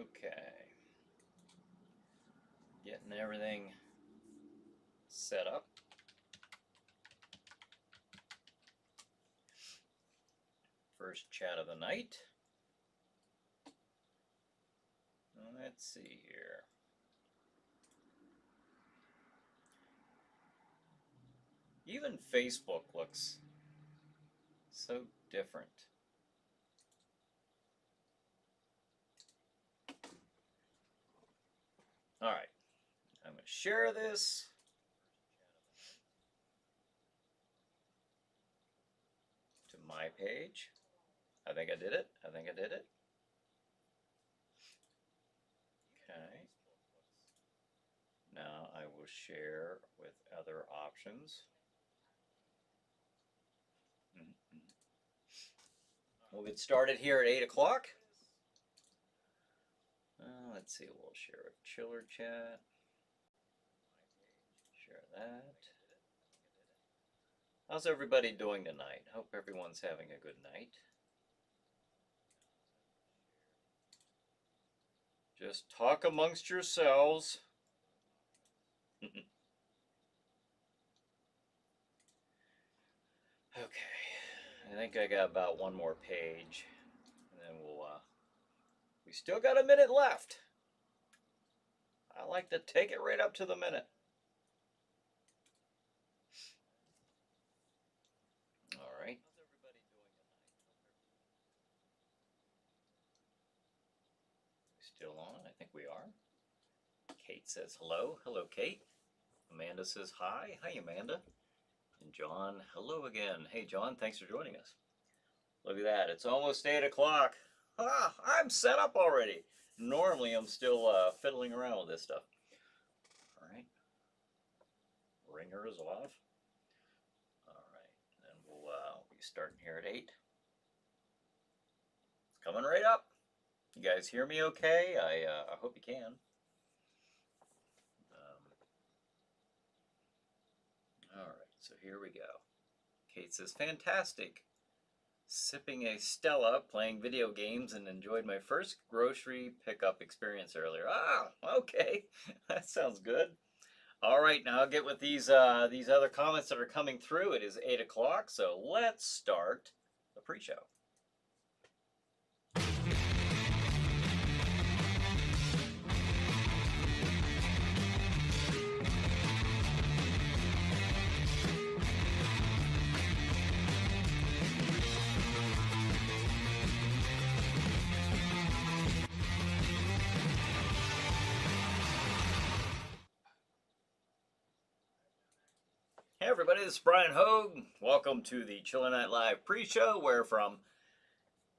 Okay. Getting everything set up. First chat of the night. Let's see here. Even Facebook looks so different. All right. I'm going to share this. To my page. I think I did it. Okay. Now I will share with other options. We'll get started here at 8 o'clock. Let's see, we'll share a chiller chat. Share that. How's everybody doing tonight? Hope everyone's having a good night. Just talk amongst yourselves. Okay, I think I got about one more page, and then we still got a minute left. I like to take it right up to the minute. All right. Still on? I think we are. Kate says hello. Hello, Kate. Amanda says hi. Hi, Amanda. And John, hello again. Hey, John, thanks for joining us. Look at that. It's almost 8 o'clock. Ah, I'm set up already. Normally, I'm still fiddling around with this stuff. All right. Ringer is off. All right. Then we'll be starting here at 8. It's coming right up. You guys hear me okay? I hope you can. All right. So here we go. Kate says, fantastic. Sipping a Stella, playing video games, and enjoyed my first grocery pickup experience earlier. Ah, okay. That sounds good. All right, now I'll get with these other comments that are coming through. It is 8 o'clock, so let's start the pre-show. Hey everybody, this is Brian Hogue. Welcome to the Chiller Night Live pre-show, where from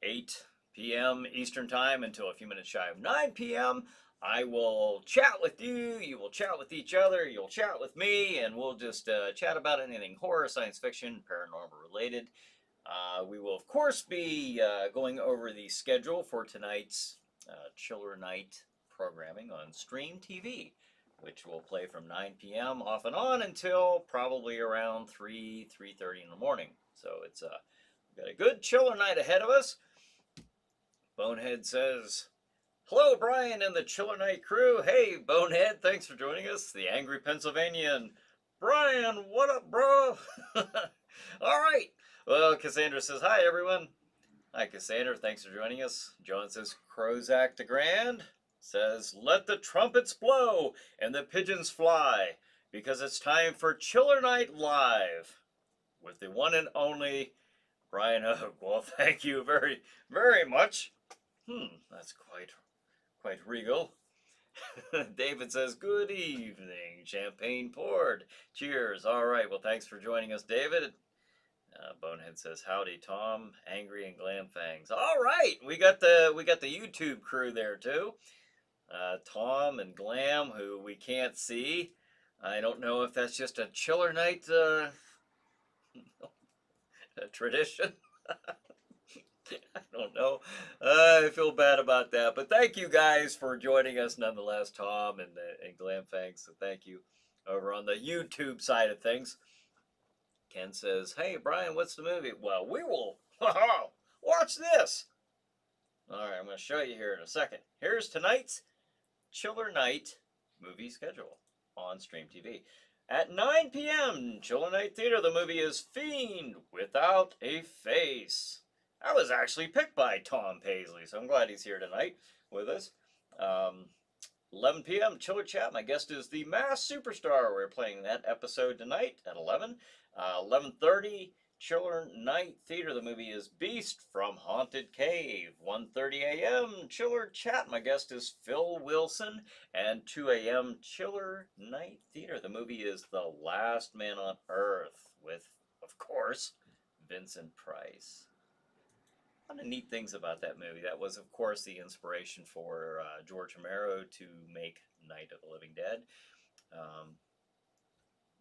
8 p.m. Eastern Time until a few minutes shy of 9 p.m. I will chat with you, you will chat with each other, you'll chat with me, and we'll just chat about anything horror, science fiction, paranormal related. We will, of course, be going over the schedule for tonight's Chiller Night programming on Stream TV, which will play from 9 p.m. off and on until probably around 3:30 in the morning. So it's we've got a good chiller night ahead of us. Bonehead says, hello, Brian and the Chiller Night crew. Hey, Bonehead, thanks for joining us. The Angry Pennsylvanian. Brian, what up, bro? All right. Well, Cassandra says, hi, everyone. Hi, Cassandra. Thanks for joining us. John says, Crozak de Grand says, let the trumpets blow and the pigeons fly, because it's time for Chiller Night Live with the one and only Brian Hogue. Well, thank you very, very much. That's quite regal. David says, good evening, champagne poured. Cheers. All right, well, thanks for joining us, David. Bonehead says, howdy, Tom, Angry, and Glam Fangs. All right, we got the YouTube crew there too. Tom and Glam, who we can't see. I don't know if that's just a Chiller Night tradition. I don't know. I feel bad about that, but thank you guys for joining us nonetheless, Tom and Glam Fangs. So thank you over on the YouTube side of things. Ken says, hey, Brian, what's the movie? Well, we will watch this. All right, I'm going to show you here in a second. Here's tonight's Chiller Night movie schedule on Stream TV. At 9 p.m., Chiller Night Theater, the movie is Fiend Without a Face. That was actually picked by Tom Paisley, so I'm glad he's here tonight with us. 11 p.m., Chiller Chat. My guest is the Masked Superstar. We're playing that episode tonight at 11. 11:30, Chiller Night Theater. The movie is Beast from Haunted Cave. 1:30 a.m., Chiller Chat. My guest is Phil Wilson. And 2 a.m., Chiller Night Theater. The movie is The Last Man on Earth with, of course, Vincent Price. One of the neat things about that movie, that was, of course, the inspiration for George Romero to make Night of the Living Dead.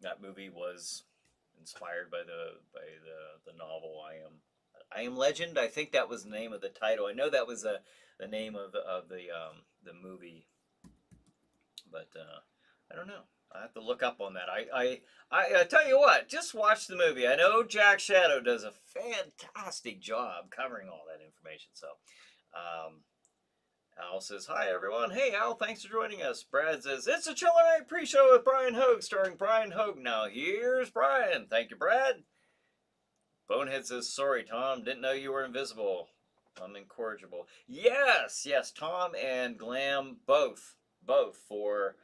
That movie was inspired by the novel I Am Legend. I think that was the name of the title. I know that was the name of the movie, but I don't know. I have to look up on that. I tell you what, just watch the movie. I know Jack Shadow does a fantastic job covering all that information. So, Al says, hi, everyone. Hey, Al, thanks for joining us. Brad says, it's a Chiller Night pre-show with Brian Hogue, starring Brian Hogue. Now, here's Brian. Thank you, Brad. Bonehead says, sorry, Tom. Didn't know you were invisible. I'm incorrigible. Yes, Tom and Glam both for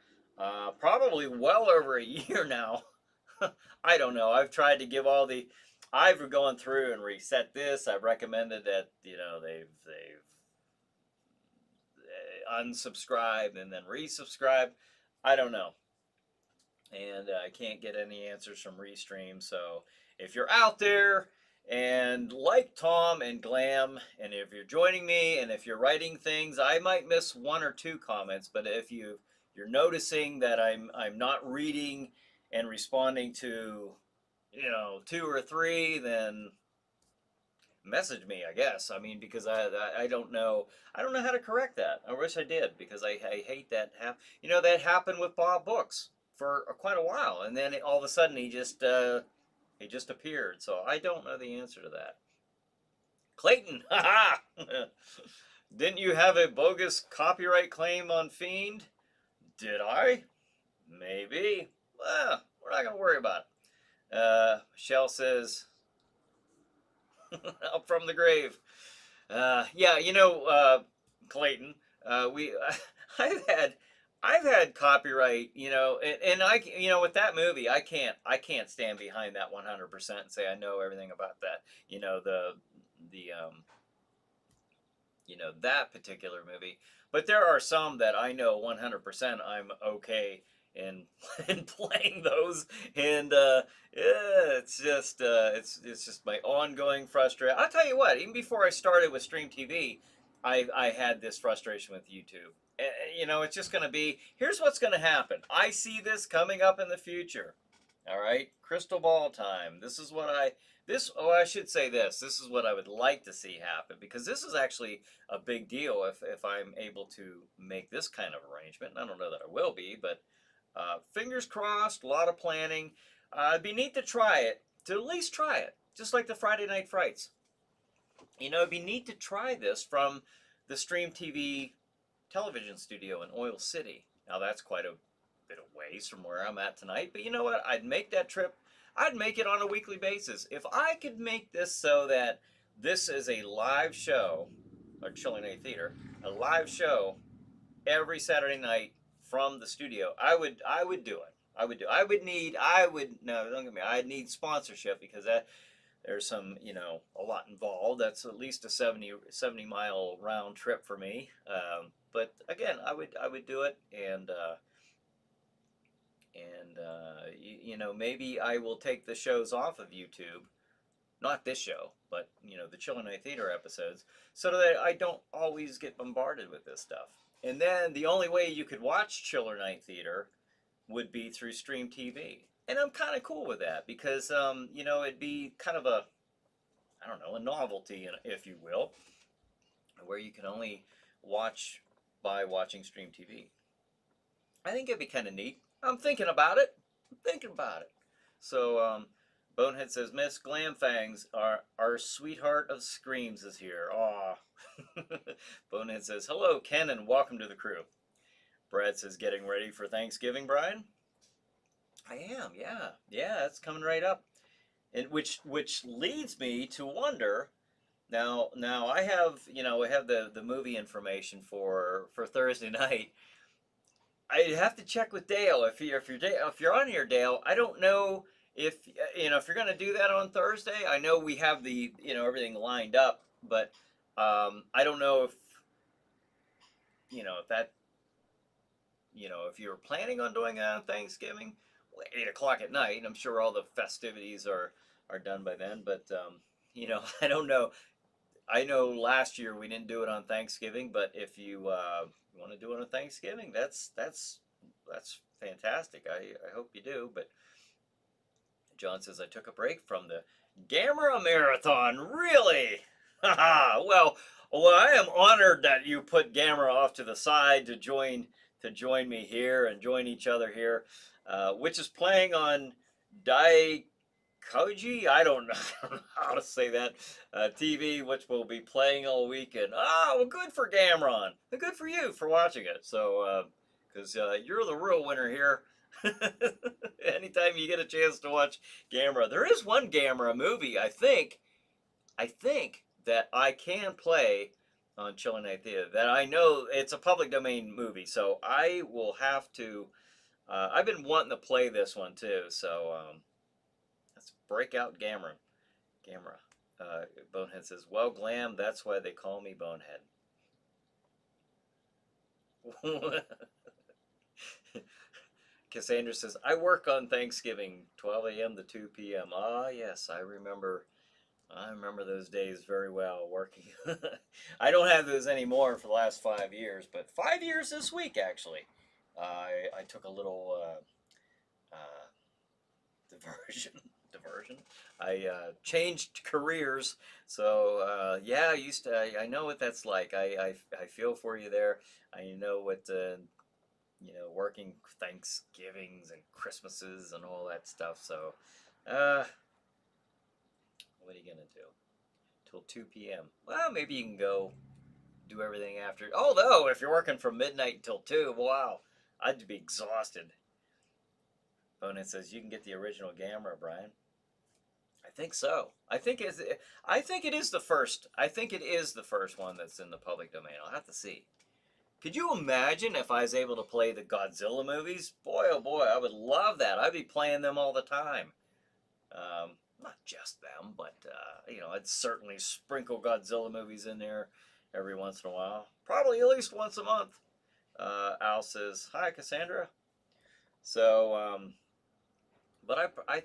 probably well over a year now. I don't know. I've tried to give all the... I've gone through and reset this. I've recommended that, they've unsubscribed and then resubscribed. I don't know. And I can't get any answers from Restream. So if you're out there and like Tom and Glam, and if you're joining me and if you're writing things, I might miss one or two comments, but if you're noticing that I'm not reading and responding to, two or three, then message me, I guess. I mean, because I don't know how to correct that. I wish I did, because I hate that. That happened with Bob Books for quite a while, and then all of a sudden he just appeared. So I don't know the answer to that. Clayton, haha! Didn't you have a bogus copyright claim on Fiend? Did I? Maybe. Well, we're not gonna worry about it. Michelle says, up from the grave. Clayton, I've had copyright, and I, with that movie, I can't stand behind that 100% and say I know everything about that. That particular movie. But there are some that I know 100% I'm okay in playing those, and it's just my ongoing frustration. I'll tell you what, even before I started with Stream TV, I had this frustration with YouTube. It's just going to be, here's what's going to happen. I see this coming up in the future. All right, crystal ball time. This is what I should say this. This is what I would like to see happen, because this is actually a big deal if I'm able to make this kind of arrangement. I don't know that I will be, but fingers crossed, a lot of planning. It'd be neat to try it, to at least try it, just like the Friday Night Frights. It'd be neat to try this from the Stream TV television studio in Oil City. Now, that's quite a bit of ways from where I'm at tonight, but you know what? I'd make that trip. I'd make it on a weekly basis. If I could make this so that this is a live show, or Chiller Night Theater, a live show every Saturday night from the studio, I would do it. I'd need sponsorship, because there's some, a lot involved. That's at least a 70 mile round trip for me. But again, I would do it, and maybe I will take the shows off of YouTube, not this show, but the Chiller Night Theater episodes, so that I don't always get bombarded with this stuff. And then the only way you could watch Chiller Night Theater would be through Stream TV, and I'm kind of cool with that, because it'd be kind of a, I don't know, a novelty, if you will, where you can only watch by watching Stream TV. I think it'd be kind of neat. I'm thinking about it. So, Bonehead says, Miss Glamfangs, our sweetheart of screams is here. Aw. Bonehead says, hello, Ken, and welcome to the crew. Brad says, getting ready for Thanksgiving, Brian? I am, yeah. Yeah, it's coming right up. And which leads me to wonder, now I have, we have the movie information for Thursday night. I have to check with Dale if you're on here, Dale. I don't know if if you're gonna do that on Thursday. I know we have the everything lined up, but I don't know if that if you're planning on doing it on Thanksgiving, 8 o'clock at night. I'm sure all the festivities are done by then, but I don't know. I know last year we didn't do it on Thanksgiving, but if you want to do it on Thanksgiving, that's fantastic. I hope you do. But John says I took a break from the Gamera Marathon. Really? Haha. Well, I am honored that you put Gamera off to the side to join me here and join each other here, which is playing on Daikoji. I don't know how to say that. TV, which will be playing all weekend. Ah, well, good for Gamron. Good for you for watching it. So, because you're the real winner here. Anytime you get a chance to watch Gamera, there is one Gamera movie. I think that I can play on Chiller Night Theater. That I know it's a public domain movie, so I will have to. I've been wanting to play this one too, so let's break out Gamera. Bonehead says, "Well, Glam, that's why they call me Bonehead." Cassandra says, "I work on Thanksgiving, 12 a.m. to 2 p.m." Ah, yes, I remember those days very well working. I don't have those anymore for the last 5 years, but 5 years this week actually. I took a little diversion. I changed careers, so yeah. I used to. I know what that's like. I feel for you there. I know what working Thanksgivings and Christmases and all that stuff. So, what are you gonna do? Till 2 p.m. Well, maybe you can go do everything after. Although, if you're working from midnight until 2, wow, I'd be exhausted. Bonehead says you can get the original Gamera, Brian. I think so. I think it is the first. I think it is the first one that's in the public domain. I'll have to see. Could you imagine if I was able to play the Godzilla movies? Boy, oh boy, I would love that. I'd be playing them all the time. Not just them, but I'd certainly sprinkle Godzilla movies in there every once in a while. Probably at least once a month. Al says, "Hi, Cassandra." So, but I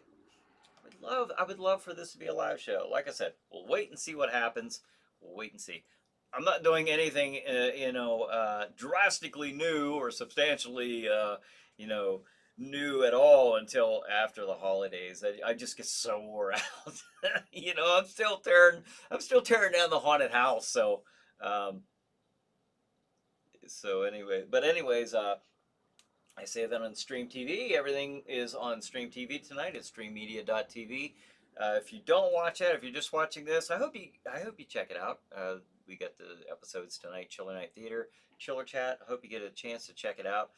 would love for this to be a live show. Like I said, we'll wait and see what happens. We'll wait and see. I'm not doing anything, drastically new or substantially, new at all until after the holidays. I just get so wore out. I'm still tearing down the haunted house. So, anyways, I say that on Stream TV. Everything is on Stream TV tonight. It's streammedia.tv. If you don't watch it, if you're just watching this, I hope you check it out. We got the episodes tonight, Chiller Night Theater, Chiller Chat. I hope you get a chance to check it out.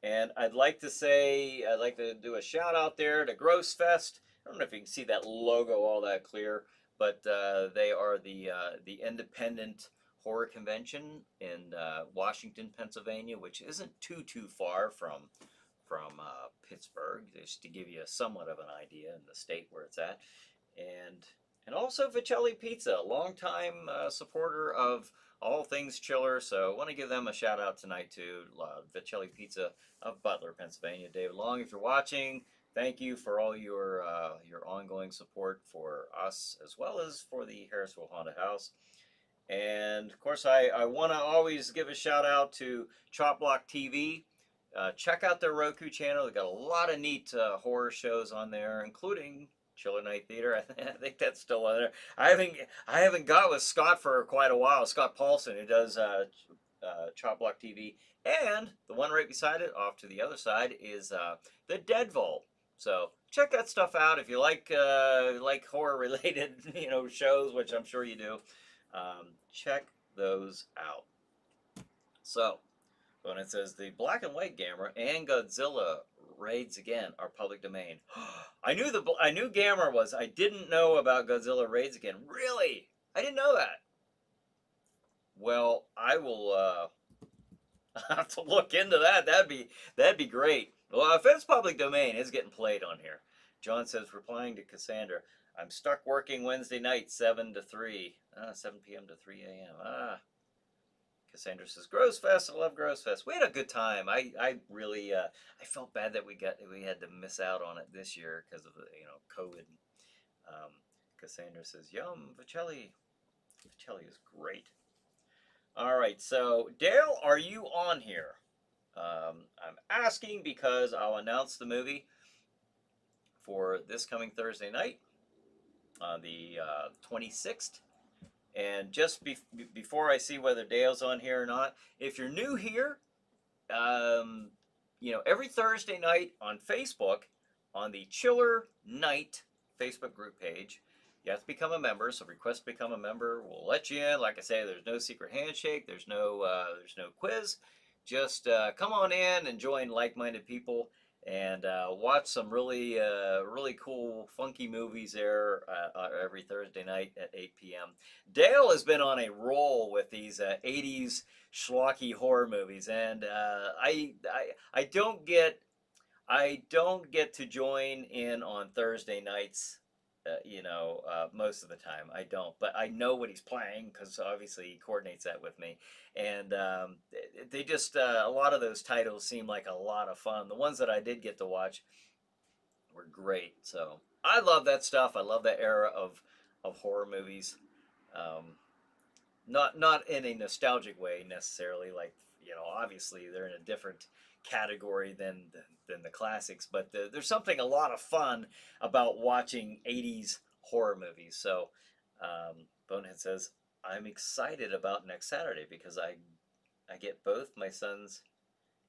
And I'd like to do a shout out there to Gross Fest. I don't know if you can see that logo all that clear, but they are the independent horror convention in Washington, Pennsylvania, which isn't too far from Pittsburgh, just to give you somewhat of an idea in the state where it's at. And also Vicelli Pizza, a longtime supporter of all things chiller. So I want to give them a shout out tonight to Vicelli Pizza of Butler, Pennsylvania. David Long, if you're watching, thank you for all your ongoing support for us as well as for the Harrisville Haunted House. And of course, I want to always give a shout out to Chop Block TV. Check out their Roku channel. They've got a lot of neat horror shows on there, including Chiller Night Theater. I think that's still on there. I haven't got with Scott for quite a while. Scott Paulson, who does Chop Block TV, and the one right beside it, off to the other side, is the Dead Vault. So check that stuff out if you like horror related shows, which I'm sure you do. Check those out. So when it says the black and white Gamera and Godzilla raids again are public domain. I knew Gamera was. I didn't know about Godzilla raids again. Really? I didn't know that. Well, I will have to look into that. That'd be great. Well, if it's public domain, it's getting played on here. John says, replying to Cassandra, I'm stuck working Wednesday night, 7 to 3. 7 p.m. to 3 a.m. Cassandra says, Gross Fest. I love Gross Fest. We had a good time. I really I felt bad that we had to miss out on it this year because of the COVID. Cassandra says, Yum, Vicelli. Vicelli is great. All right, so Dale, are you on here? I'm asking because I'll announce the movie for this coming Thursday night on the 26th. And just before I see whether Dale's on here or not, if you're new here, every Thursday night on Facebook, on the Chiller Night Facebook group page, you have to become a member. So request to become a member. We'll let you in. Like I say, there's no secret handshake. There's no quiz. Just come on in and join like-minded people and watch some really cool, funky movies there every Thursday night at 8 p.m. Dale has been on a roll with these 80s schlocky horror movies, and I don't get to join in on Thursday nights. Most of the time I don't, but I know what he's playing because obviously he coordinates that with me, and they just a lot of those titles seem like a lot of fun. The ones that I did get to watch were great, so I love that stuff. I love that era of horror movies. Not in a nostalgic way necessarily, like obviously they're in a different category than the classics, but there's something a lot of fun about watching 80s horror movies. So Bonehead says, I'm excited about next Saturday because I get both my sons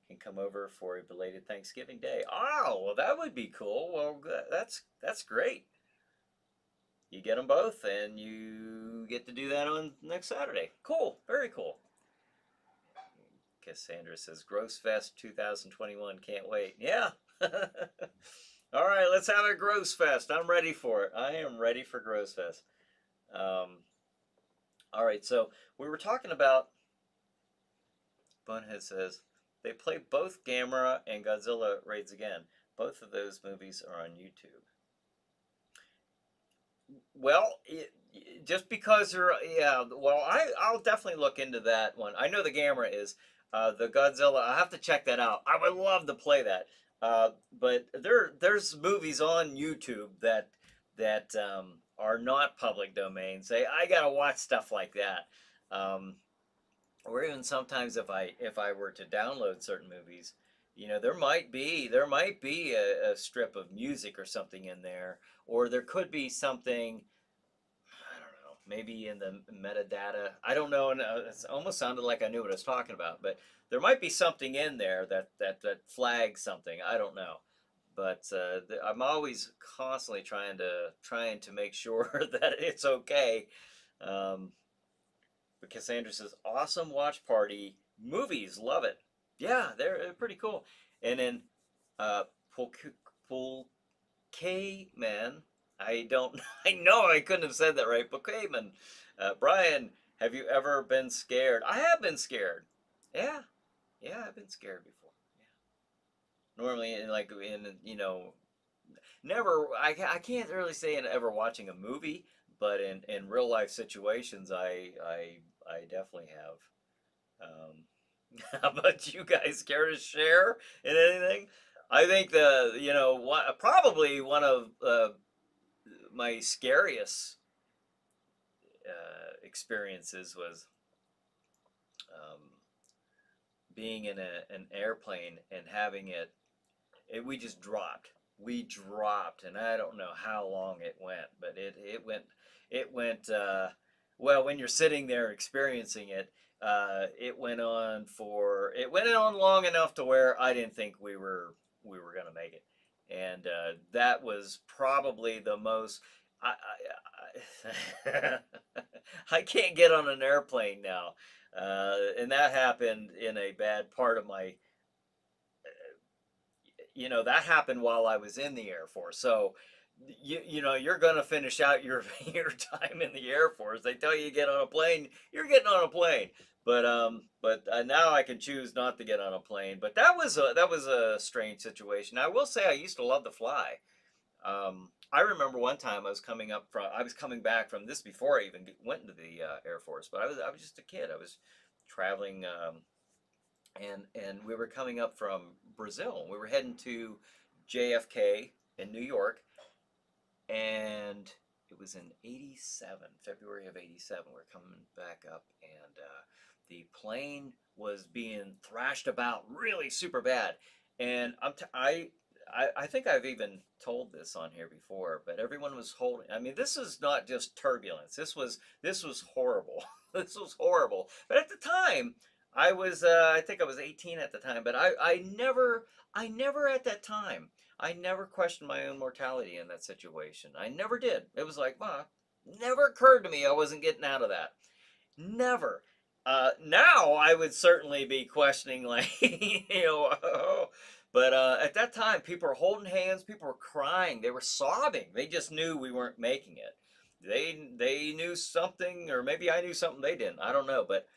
can come over for a belated Thanksgiving Day. Oh, well, that would be cool. Well, that's great. You get them both and you get to do that on next Saturday. Cool. Very cool. Cassandra says, Gross Fest 2021. Can't wait. Yeah. All right, let's have a Gross Fest. I'm ready for it. I am ready for Gross Fest. All right, so we were talking about, Bunhead says, they play both Gamera and Godzilla Raids Again. Both of those movies are on YouTube. Well, just because they're, I'll definitely look into that one. I know the Gamera is. The Godzilla, I have to check that out. I would love to play that. But there's movies on YouTube that are not public domain. Say I gotta watch stuff like that. Or even sometimes if I were to download certain movies, there might be a strip of music or something in there, or there could be something. Maybe in the metadata. I don't know, and it almost sounded like I knew what I was talking about, but there might be something in there that flags something. I don't know, but I'm always constantly trying to make sure that it's okay. But Cassandra says, "Awesome watch party movies, love it." Yeah, they're pretty cool. And then Pulkman. I know I couldn't have said that right. Pokemon. Brian, have you ever been scared? I have been scared. Yeah. Yeah, I've been scared before. Yeah. Normally, never, I can't really say in ever watching a movie, but in real life situations, I definitely have. How about you guys? Care to share in anything? I think probably one of my scariest experiences was being in an airplane and having it. We just dropped. We dropped, and I don't know how long it went, but it went. It went. Well, when you're sitting there experiencing it, it went on long enough to where I didn't think we were gonna make it. and that was probably the most. I I can't get on an airplane now, and that happened in a bad part of my. That happened while I was in the Air Force. So, you're gonna finish out your your time in the Air Force. They tell you get on a plane, you're getting on a plane. But now I can choose not to get on a plane. But that was a strange situation. I will say I used to love to fly. I remember one time I was coming back from this before I even went into the Air Force, but I was just a kid. I was traveling, and we were coming up from Brazil. We were heading to JFK in New York, and it was in '87, February of '87. We're coming back up, and the plane was being thrashed about really super bad. And I think I've even told this on here before, but everyone was holding. I mean, this is not just turbulence. This was horrible. This was horrible. But at the time, I think I was 18 at the time, but I never at that time, I never questioned my own mortality in that situation. I never did. It was like, well, never occurred to me I wasn't getting out of that. Never. Now I would certainly be questioning, like, but at that time, people were holding hands, people were crying, they were sobbing. They just knew we weren't making it. They knew something, or maybe I knew something they didn't. I don't know, but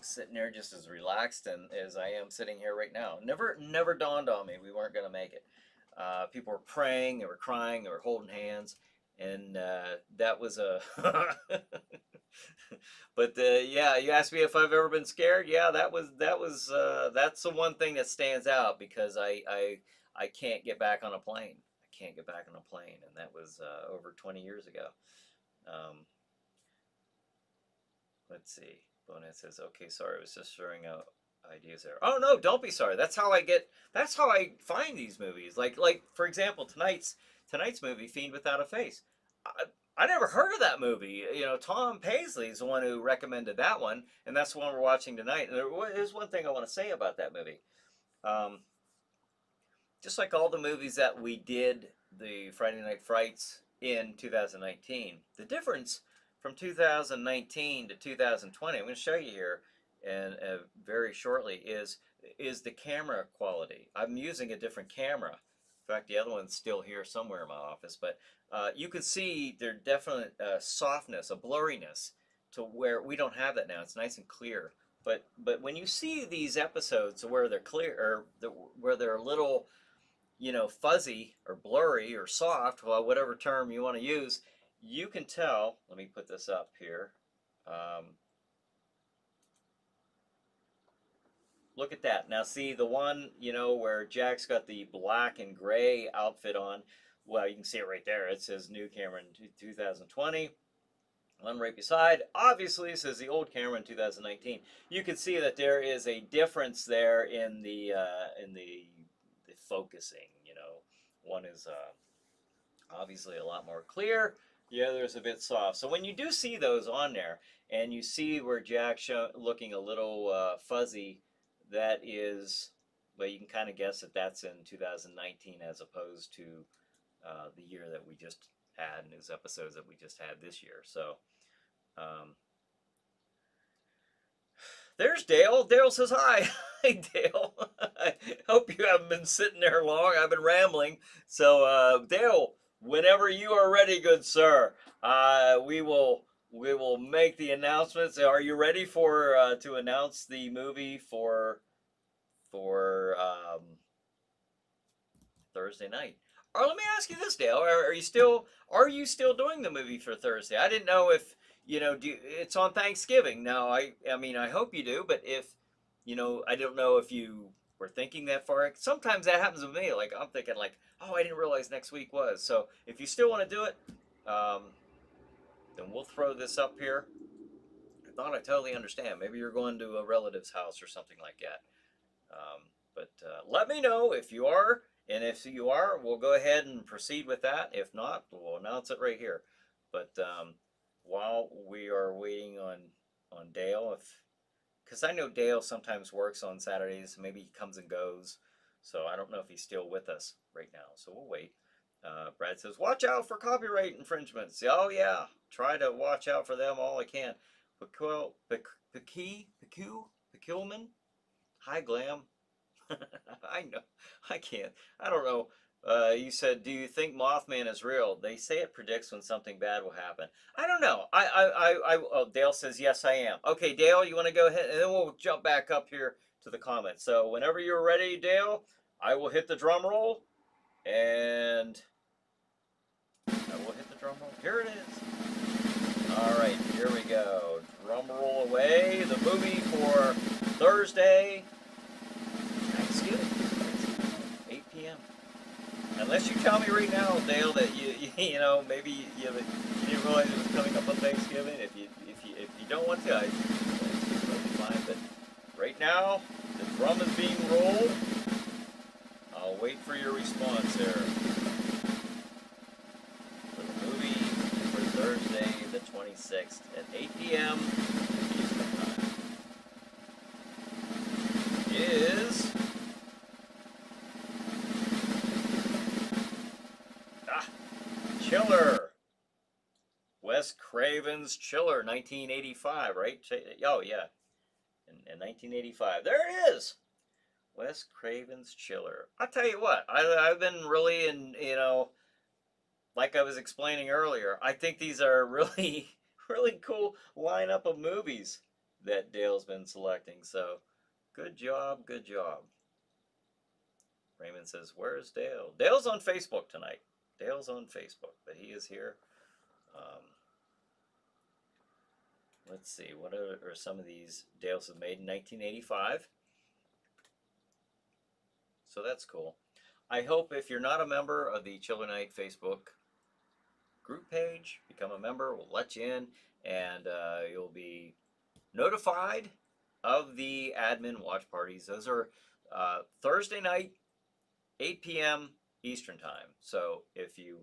sitting there just as relaxed and as I am sitting here right now. Never dawned on me we weren't going to make it. People were praying, they were crying, they were holding hands, and that was a. But yeah, you asked me if I've ever been scared. Yeah, that's the one thing that stands out because I can't get back on a plane. I can't get back on a plane, and that was over 20 years ago. Um, let's see. Bonet says, "Okay, sorry, I was just throwing out ideas there." Oh no, don't be sorry. That's how I get. That's how I find these movies. Like for example, tonight's movie, Fiend Without a Face. I, I never heard of that movie. Tom Paisley is the one who recommended that one, and that's the one we're watching tonight. And there's one thing I want to say about that movie. Um, just like all the movies that we did, the Friday Night Frights in 2019, the difference from 2019 to 2020, I'm going to show you here and very shortly, is the camera quality. I'm using a different camera. In fact, the other one's still here somewhere in my office, but you can see there's definite softness, a blurriness to where we don't have that now. It's nice and clear. But when you see these episodes where they're clear or where they're a little fuzzy or blurry or soft, well, whatever term you want to use, you can tell. Let me put this up here. Look at that. Now, see the one, where Jack's got the black and gray outfit on. Well, you can see it right there. It says new camera in 2020. One right beside, obviously, says the old camera in 2019. You can see that there is a difference there in the focusing. One is obviously a lot more clear. The other is a bit soft. So when you do see those on there, and you see where Jack's looking a little fuzzy, that is, well, you can kind of guess that that's in 2019 as opposed to the year that we just had and his episodes that we just had this year. So um, there's Dale. Dale says hi. Hi, Dale. I hope you haven't been sitting there long. I've been rambling. So, Dale, whenever you are ready, good sir, we will make the announcements. Are you ready for to announce the movie for Thursday night? Or let me ask you this, Dale: are you still doing the movie for Thursday? I didn't know if it's on Thanksgiving. Now, I mean, I hope you do, but if I don't know if you were thinking that far. Sometimes that happens with me. Like I'm thinking, like, oh, I didn't realize next week was. So if you still want to do it, um, then we'll throw this up here. I thought I totally understand. Maybe you're going to a relative's house or something like that. But let me know if you are, and if you are, we'll go ahead and proceed with that. If not, we'll announce it right here. But while we are waiting on Dale, if because I know Dale sometimes works on Saturdays, maybe he comes and goes. So I don't know if he's still with us right now. So we'll wait. Brad says, watch out for copyright infringements. Oh, yeah. Try to watch out for them all I can. Pekulman? Hi, Glam. I know. I can't. I don't know. You said, do you think Mothman is real? They say it predicts when something bad will happen. I don't know. Oh, Dale says, yes, I am. Okay, Dale, you want to go ahead? And then we'll jump back up here to the comments. So whenever you're ready, Dale, I will hit the drum roll. And I will hit the drum roll. Here it is. All right, here we go. Drum roll away. The movie for Thursday, Thanksgiving, 8 p.m. Unless you tell me right now, Dale, that you know, maybe you didn't realize it was coming up on Thanksgiving. If you don't want to, it's totally fine. But right now, the drum is being rolled. I'll wait for your response there. For the movie for Thursday, the 26th at 8 p.m. Eastern Time is Chiller. Wes Craven's Chiller, 1985, right? Oh, yeah. In 1985. There it is. Wes Craven's Chiller. I'll tell you what, I've been really like I was explaining earlier, I think these are really, really cool lineup of movies that Dale's been selecting. So, good job, good job. Raymond says, where's Dale? Dale's on Facebook tonight. Dale's on Facebook, but he is here. Let's see, what are some of these Dale's have made in 1985? So that's cool. I hope if you're not a member of the Chiller Night Facebook group page, become a member. We'll let you in, and you'll be notified of the admin watch parties. Those are Thursday night, 8 p.m. Eastern Time. So if you're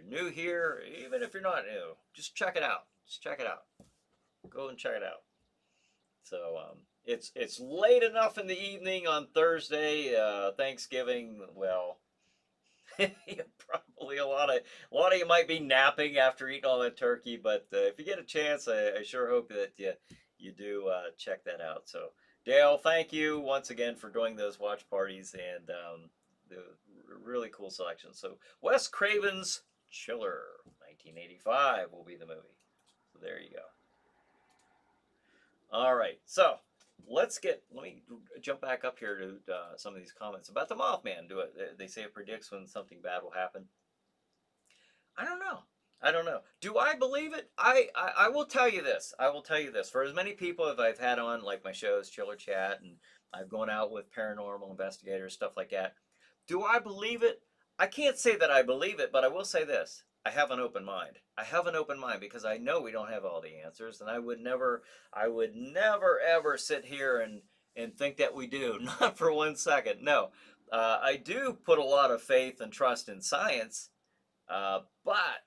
new here, even if you're not new, just check it out. Just check it out. Go and check it out. So it's late enough in the evening on Thursday, Thanksgiving. Well, probably a lot of you might be napping after eating all that turkey. But if you get a chance, I sure hope that you do check that out. So Dale, thank you once again for doing those watch parties and the really cool selection. So Wes Craven's Chiller, 1985 will be the movie. So there you go. All right, so let me jump back up here to some of these comments about the Mothman. They say it predicts when something bad will happen? I don't know. I don't know. Do I believe it? I will tell you this. I will tell you this. For as many people as I've had on, like my shows, Chiller Chat, and I've gone out with paranormal investigators, stuff like that. Do I believe it? I can't say that I believe it, but I will say this. I have an open mind. I have an open mind because I know we don't have all the answers, and I would never ever sit here and think that we do. Not for 1 second. No. I do put a lot of faith and trust in science, but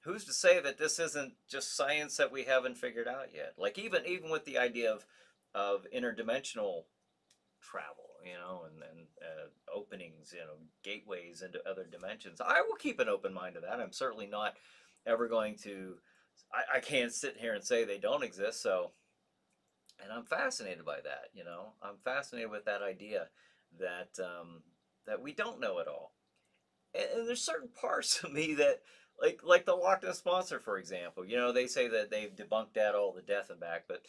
who's to say that this isn't just science that we haven't figured out yet? Like even with the idea of interdimensional travel, and openings, gateways into other dimensions. I will keep an open mind to that. I'm certainly not ever going to. I can't sit here and say they don't exist. So, and I'm fascinated by that. I'm fascinated with that idea that that we don't know it all. And there's certain parts of me that, like the Loch Ness Monster, for example. They say that they've debunked that all the death and back, but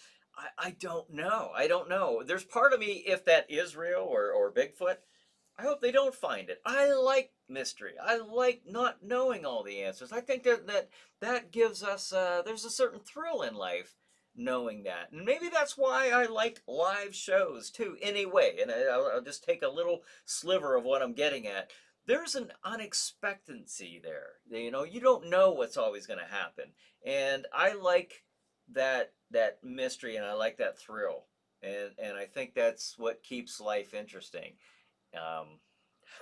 I don't know. I don't know. There's part of me, if that is real or Bigfoot, I hope they don't find it. I like mystery. I like not knowing all the answers. I think that gives us, there's a certain thrill in life knowing that. And maybe that's why I like live shows too, anyway. And I'll just take a little sliver of what I'm getting at. There's an unexpectancy there. You don't know what's always going to happen. And I like that mystery, and I like that thrill, and I think that's what keeps life interesting. I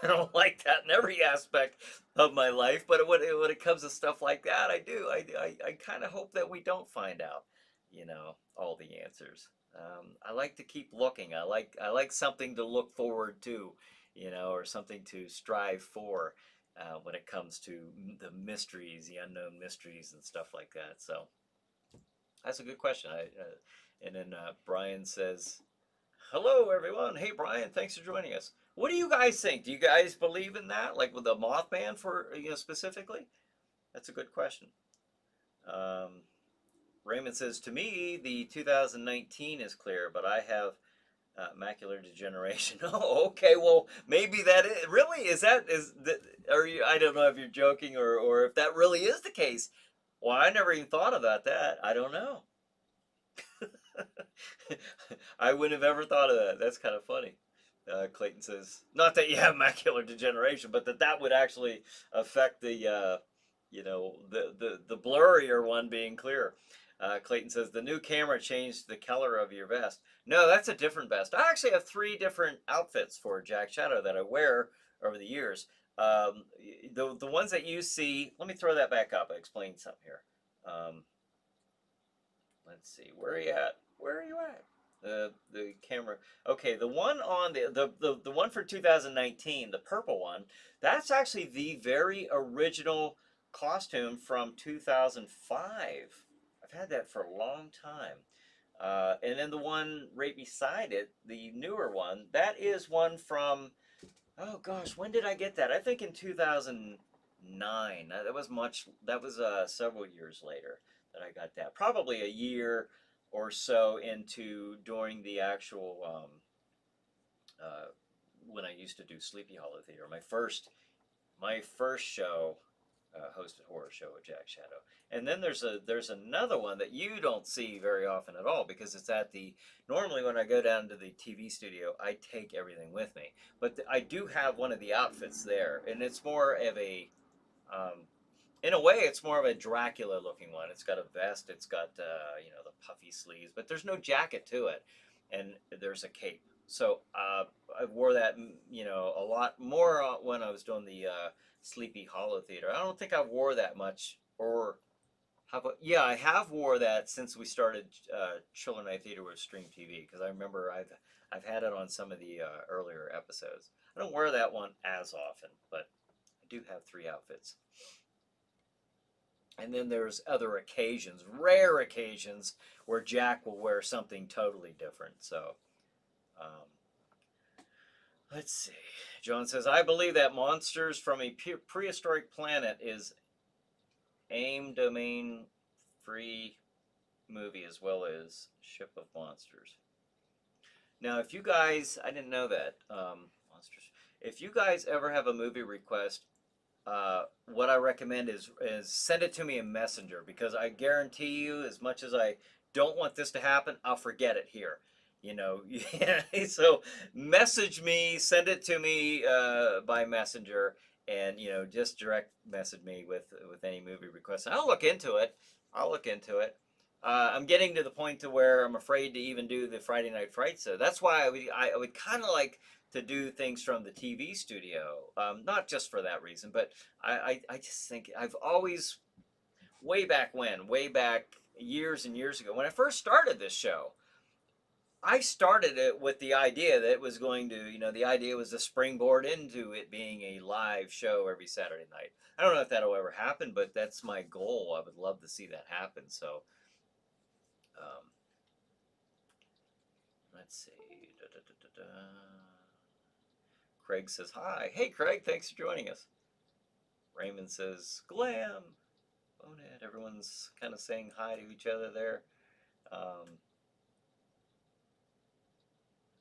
don't like that in every aspect of my life, but when it comes to stuff like that, I do. I kind of hope that we don't find out, all the answers. I like to keep looking. I like something to look forward to, or something to strive for when it comes to the mysteries, the unknown mysteries, and stuff like that. So that's a good question. And then Brian says, "Hello, everyone. Hey, Brian. Thanks for joining us. What do you guys think? Do you guys believe in that? Like with the Mothman, for specifically? That's a good question." Um, Raymond says, "To me, the 2019 is clear, but I have macular degeneration." Oh, okay. Well, maybe that is really is that are you? I don't know if you're joking or if that really is the case. Well, I never even thought about that. I don't know. I wouldn't have ever thought of that. That's kind of funny. Clayton says, not that you have macular degeneration, but that would actually affect the blurrier one being clear. Clayton says, the new camera changed the color of your vest. No, that's a different vest. I actually have 3 different outfits for Jack Shadow that I wear over the years. The ones that you see, let me throw that back up. I explained something here. Let's see, where are you at? Where are you at? The camera. Okay, the one on the one for 2019, the purple one, that's actually the very original costume from 2005. I've had that for a long time. And then the one right beside it, the newer one, that is one from, oh gosh, when did I get that? I think in 2009. That was several years later that I got that. Probably a year or so into during the actual uh, when I used to do Sleepy Hollow Theater. My first show, hosted horror show with Jack Shadow. And then there's another one that you don't see very often at all because it's at the normally when I go down to the TV studio, I take everything with me. But I do have one of the outfits there, and it's more of a in a way, it's more of a Dracula looking one. It's got a vest, it's got the puffy sleeves, but there's no jacket to it, and there's a cape. So I wore that a lot more when I was doing the Sleepy Hollow Theater. I don't think I wore that much, or yeah, I have wore that since we started Chiller Night Theater with Stream TV because I remember I've had it on some of the earlier episodes. I don't wear that one as often, but I do have 3 outfits. And then there's other occasions, rare occasions, where Jack will wear something totally different. So, um, let's see. John says, I believe that Monsters from a Prehistoric Planet is AIM domain free movie as well as Ship of Monsters. Now, if you guys, I didn't know that, Monsters, if you guys ever have a movie request, what I recommend is send it to me in Messenger because I guarantee you, as much as I don't want this to happen, I'll forget it here. So message me, send it to me by Messenger, and just direct message me with any movie requests. I'll look into it. I'll look into it. I'm getting to the point to where I'm afraid to even do the Friday Night Fright. So that's why I would kind of like to do things from the TV studio. Not just for that reason, but I just think I've always, way back years and years ago, when I first started this show, I started it with the idea that it was going to, the idea was to springboard into it being a live show every Saturday night. I don't know if that'll ever happen, but that's my goal. I would love to see that happen. So, um, let's see. Da, da, da, da, da. Craig says hi. Hey, Craig, thanks for joining us. Raymond says glam. Bonehead. Everyone's kind of saying hi to each other there. Let's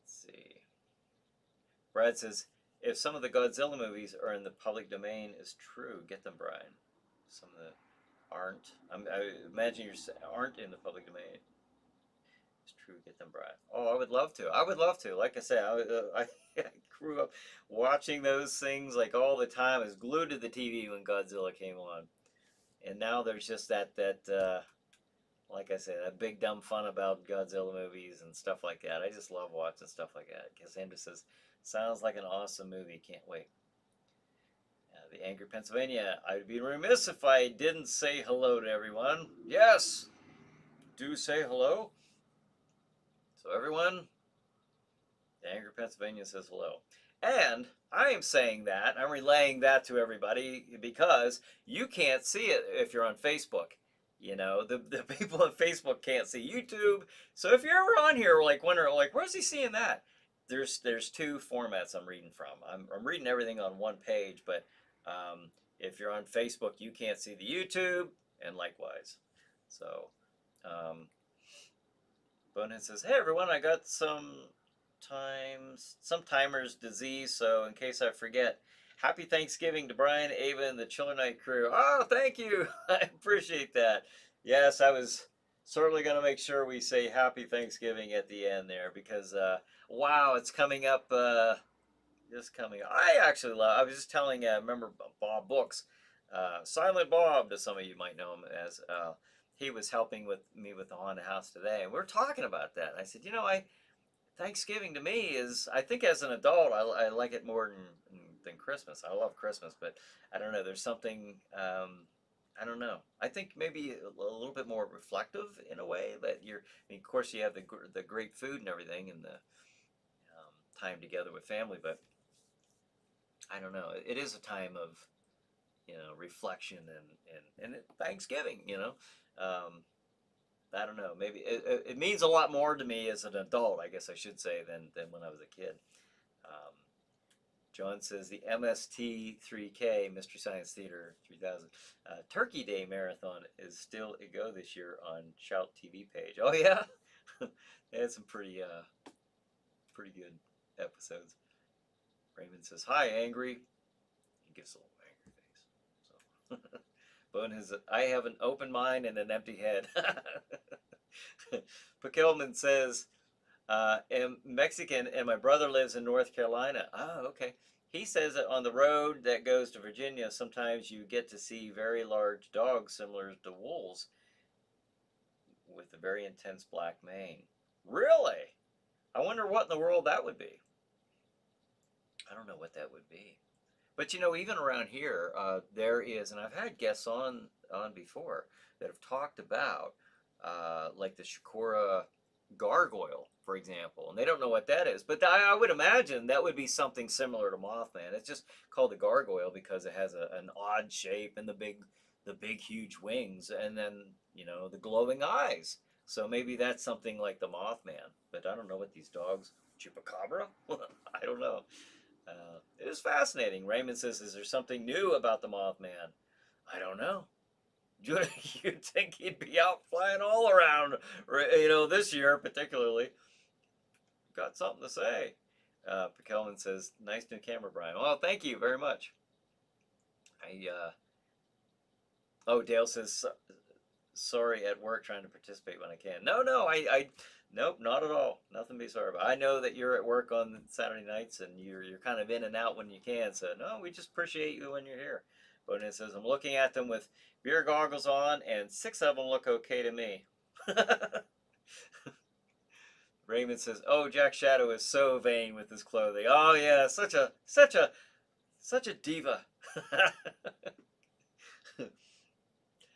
see. Brad says, if some of the Godzilla movies are in the public domain is true, get them, Brian. Some of the aren't. I imagine you aren't in the public domain. It's true, get them, Brian. Oh, I would love to. I would love to. Like I said, I grew up watching those things like all the time. I was glued to the TV when Godzilla came on. And now there's just that like I said, that big dumb fun about Godzilla movies and stuff like that. I just love watching stuff like that. Cassandra says, sounds like an awesome movie. Can't wait. The Angry Pennsylvania. I'd be remiss if I didn't say hello to everyone. Yes, do say hello. So everyone, the Angry Pennsylvania says hello. And I am saying that, I'm relaying that to everybody because you can't see it if you're on Facebook. You know, the people on Facebook can't see YouTube. So if you're ever on here, like wondering, like, where's he seeing that? There's two formats I'm reading from. I'm reading everything on one page, but if you're on Facebook, you can't see the YouTube, and likewise. So, um, Bonehead says, "Hey everyone, I got some timers disease, so in case I forget, happy Thanksgiving to Brian, Ava, and the Chiller Night crew." Oh, thank you. I appreciate that. Yes, I was certainly going to make sure we say happy Thanksgiving at the end there because, wow, it's coming up. Just coming. I actually love. I was just telling. Remember Bob Books, Silent Bob, to some of you might know him as. He was helping with me with the haunted house today, and we are talking about that. And I said, you know, Thanksgiving to me is, I think as an adult, I like it more than Christmas. I love Christmas, but I don't know. There's something. I don't know. I think maybe a little bit more reflective in a way that you're. I mean, of course, you have the great food and everything, and the time together with family, but I don't know. It is a time of, reflection and Thanksgiving. I don't know. Maybe it means a lot more to me as an adult, I guess I should say, than when I was a kid. Um, John says the MST3K Mystery Science Theater 3000 Turkey Day Marathon is still a go this year on Shout TV page. Oh yeah, they had some pretty good episodes. Raymond says, "Hi, Angry." He gives a little angry face. So, Bone has, I have an open mind and an empty head. Pakelman says, am Mexican and my brother lives in North Carolina. Oh, okay. He says that on the road that goes to Virginia, sometimes you get to see very large dogs similar to wolves with a very intense black mane. Really? I wonder what in the world that would be. I don't know what that would be. But even around here, there is, and I've had guests on before that have talked about like the Shakura gargoyle, for example, and they don't know what that is. But I would imagine that would be something similar to Mothman. It's just called the gargoyle because it has an odd shape and the big huge wings, and then the glowing eyes. So maybe that's something like the Mothman. But I don't know what these dogs, chupacabra. I don't know. It is fascinating. Raymond says, "Is there something new about the Mothman?" I don't know. You'd think he'd be out flying all around, this year particularly. Got something to say. Pakelman says, "Nice new camera, Brian." Well, thank you very much. Oh, Dale says, "Sorry, at work trying to participate when I can." No, nope, not at all. Nothing to be sorry about. I know that you're at work on Saturday nights and you're kind of in and out when you can. So no, we just appreciate you when you're here. But it says, "I'm looking at them with beer goggles on, and 6 of them look okay to me." Raymond says, "Oh, Jack Shadow is so vain with his clothing. Oh yeah, such a diva."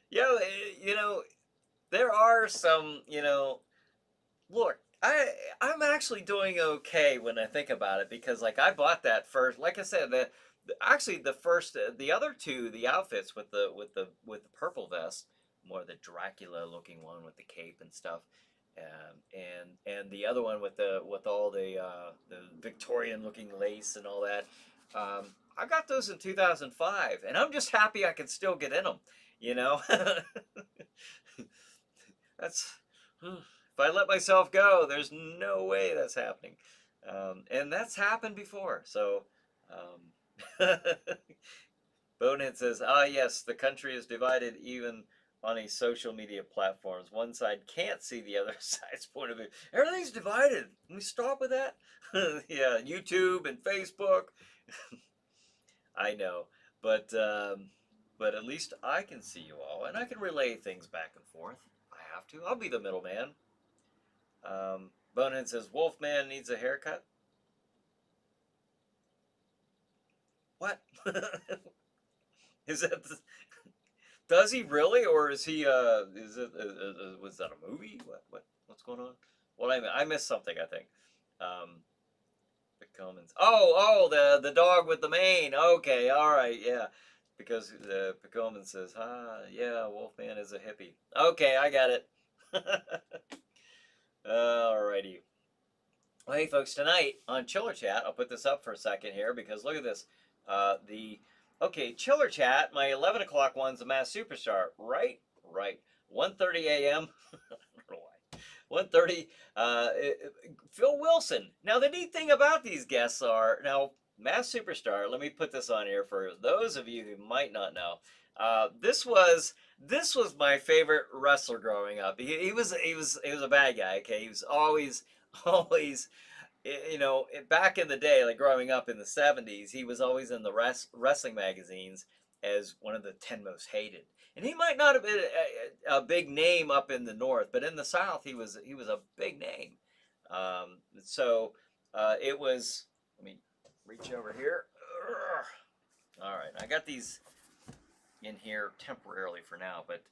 Yeah, there are some, look, I'm actually doing okay when I think about it because like I bought that first, like I said, actually the first, the other two, the outfits with the purple vest, more the Dracula looking one with the cape and stuff, and the other one with all the Victorian looking lace and all that. I got those in 2005, and I'm just happy I can still get in them. You know, that's if I let myself go, there's no way that's happening, and that's happened before. So, Bonehead says, "Ah, yes, the country is divided even on a social media platforms. One side can't see the other side's point of view. Everything's divided. Can we stop with that?" Yeah, YouTube and Facebook. I know, but at least I can see you all, and I can relay things back and forth. I have to. I'll be the middleman. Bonehead says, "Wolfman needs a haircut." What? Is that? Does he really, or is he? Is it? Was that a movie? What's going on? What I missed something, I think. Um, Picomans. The dog with the mane. Okay, all right, yeah. Because the Picoman says, yeah, Wolfman is a hippie. Okay, I got it. Alrighty. Well, hey, folks, tonight on Chiller Chat, I'll put this up for a second here because look at this. Chiller Chat, my 11 o'clock one's a Mass Superstar. Right? Right. 1:30 a.m. I don't know why. 1:30. Phil Wilson. Now, the neat thing about these guests are, now, Mass Superstar, let me put this on here for those of you who might not know. This was my favorite wrestler growing up. He was a bad guy. Okay, he was always back in the day, like growing up in the 70s, he was always in the wrestling magazines as one of the 10 most hated. And he might not have been a big name up in the north, but in the south, he was a big name. It was. Let me reach over here. All right, I got these in here temporarily for now, but